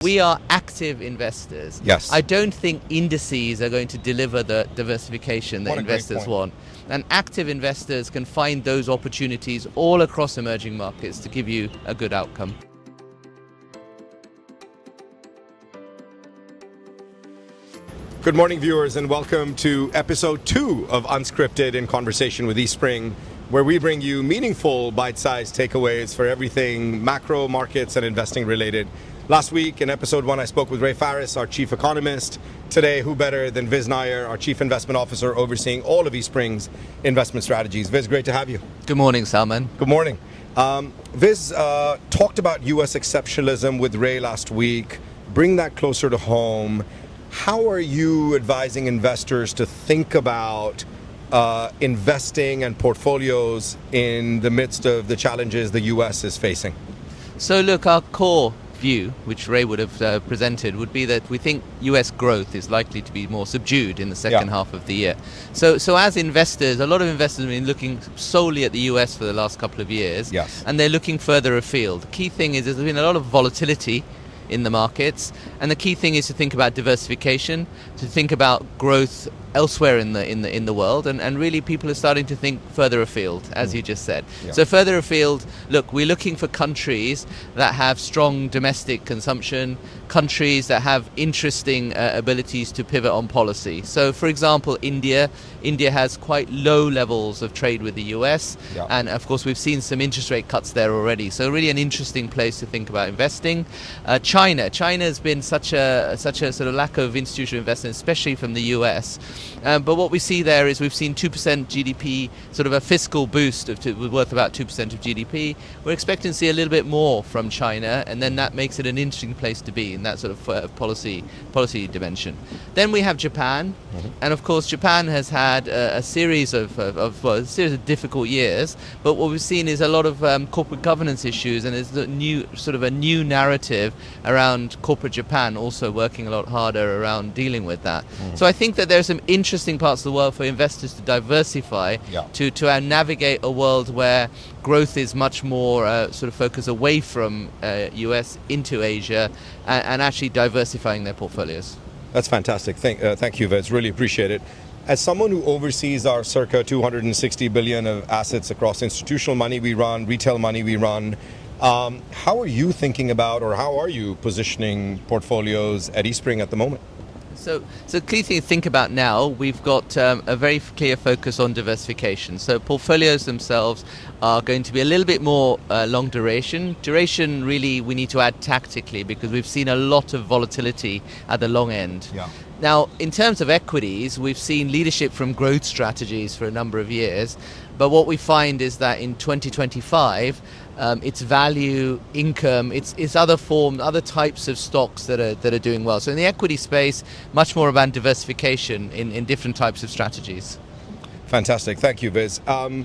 We are active investors. Yes. I don't think indices are going to deliver the diversification that investors want. And active investors can find those opportunities all across emerging markets to give you a good outcome. Good morning, viewers, and welcome to episode 2 of Unscripted in Conversation with eSpring, where we bring you meaningful bite-sized takeaways for everything macro, markets, and investing related. Last week, in episode 1, I spoke with Ray Faris, our chief economist. Today, who better than Vis Nayar, our chief investment officer, overseeing all of eSpring's investment strategies. Vis, great to have you. Good morning, Salman. Good morning. Vis talked about U.S. exceptionalism with Ray last week. Bring that closer to home. How are you advising investors to think about investing and portfolios in the midst of the challenges the U.S. is facing? So look, our core view, which Ray would have presented, would be that we think US growth is likely to be more subdued in the second half of the year. So as investors, a lot of investors have been looking solely at the US for the last couple of years, and they're looking further afield. The key thing is there's been a lot of volatility in the markets, and the key thing is to think about diversification, to think about growth elsewhere in the world, and really people are starting to think further afield, as you just said. So further afield, look, we're looking for countries that have strong domestic consumption, countries that have interesting abilities to pivot on policy. So for example, India has quite low levels of trade with the US, and of course we've seen some interest rate cuts there already. So really an interesting place to think about investing. China has been such a sort of lack of institutional investment, especially from the US. But what we see there is we've seen 2% GDP, sort of a fiscal boost worth about 2% of GDP. We're expecting to see a little bit more from China, and then that makes it an interesting place to be in that sort of policy dimension. Then we have Japan, and of course Japan has had a series of difficult years. But what we've seen is a lot of corporate governance issues, and there's a new narrative around corporate Japan also working a lot harder around dealing with that. So I think that there are some interesting parts of the world for investors to diversify, to navigate a world where growth is much more sort of focused away from US into Asia, and actually diversifying their portfolios. That's fantastic. Thank you, Vis. Really appreciate it. As someone who oversees our circa 260 billion of assets across institutional money we run, retail money we run, how are you thinking about, or how are you positioning portfolios at eSpring at the moment? So key thing to think about now, we've got a very clear focus on diversification. So portfolios themselves are going to be a little bit more long duration. Duration really we need to add tactically, because we've seen a lot of volatility at the long end. Now, in terms of equities, we've seen leadership from growth strategies for a number of years. But what we find is that in 2025, it's value, income, it's other types of stocks that are doing well. So in the equity space, much more about diversification in different types of strategies. Fantastic, thank you, Vis. And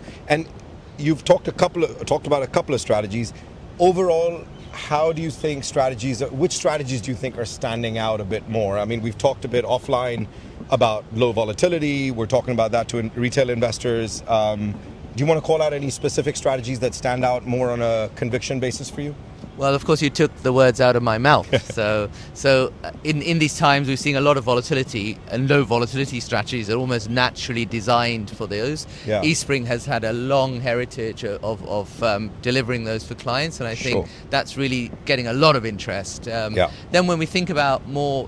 you've talked about a couple of strategies. Overall, how do you think which strategies do you think are standing out a bit more? I mean, we've talked a bit offline about low volatility. We're talking about that to retail investors. Do you want to call out any specific strategies that stand out more on a conviction basis for you? Well, of course, you took the words out of my mouth. So in these times, we've seen a lot of volatility, and low volatility strategies are almost naturally designed for those. eSpring has had a long heritage of delivering those for clients, and I think that's really getting a lot of interest. Then when we think about more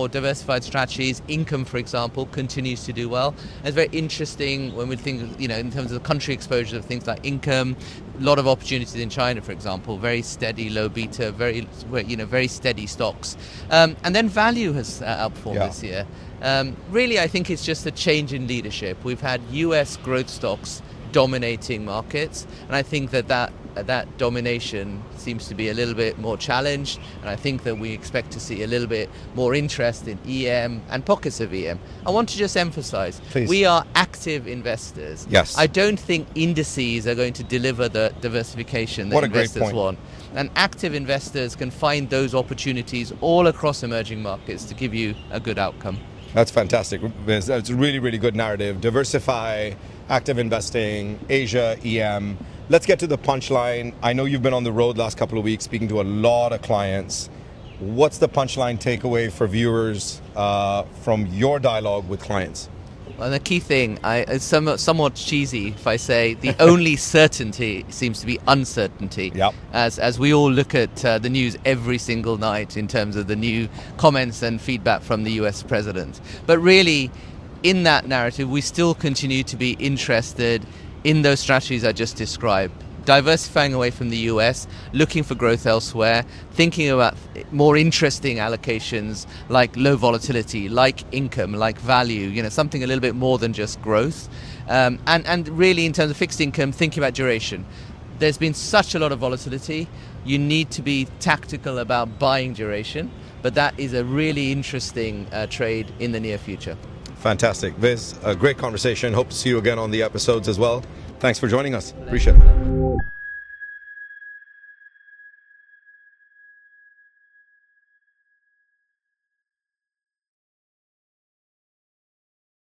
diversified strategies, income, for example, continues to do well. It's very interesting when we think, in terms of the country exposure of things like income. A lot of opportunities in China, for example, very steady, low beta, very steady stocks. And then value has outperformed this year. Really, I think it's just a change in leadership. We've had US growth stocks dominating markets, and I think that domination seems to be a little bit more challenged, and I think that we expect to see a little bit more interest in EM and pockets of EM. I want to just emphasize, we are active investors. I don't think indices are going to deliver the diversification that investors want. And active investors can find those opportunities all across emerging markets to give you a good outcome. That's fantastic. It's a really, really good narrative. Diversify, active investing, Asia, EM. Let's get to the punchline. I know you've been on the road last couple of weeks speaking to a lot of clients. what's the punchline takeaway for viewers from your dialogue with clients? Well, the key thing, it's somewhat cheesy if I say the only certainty seems to be uncertainty. Yep. As we all look at the news every single night in terms of the new comments and feedback from the US president. But really, in that narrative, we still continue to be interested in those strategies I just described. Diversifying away from the US, looking for growth elsewhere, thinking about more interesting allocations like low volatility, like income, like value, something a little bit more than just growth. And really in terms of fixed income, thinking about duration. There's been such a lot of volatility. You need to be tactical about buying duration, but that is a really interesting trade in the near future. Fantastic. Viz, a great conversation. Hope to see you again on the episodes as well. Thanks for joining us. Appreciate it.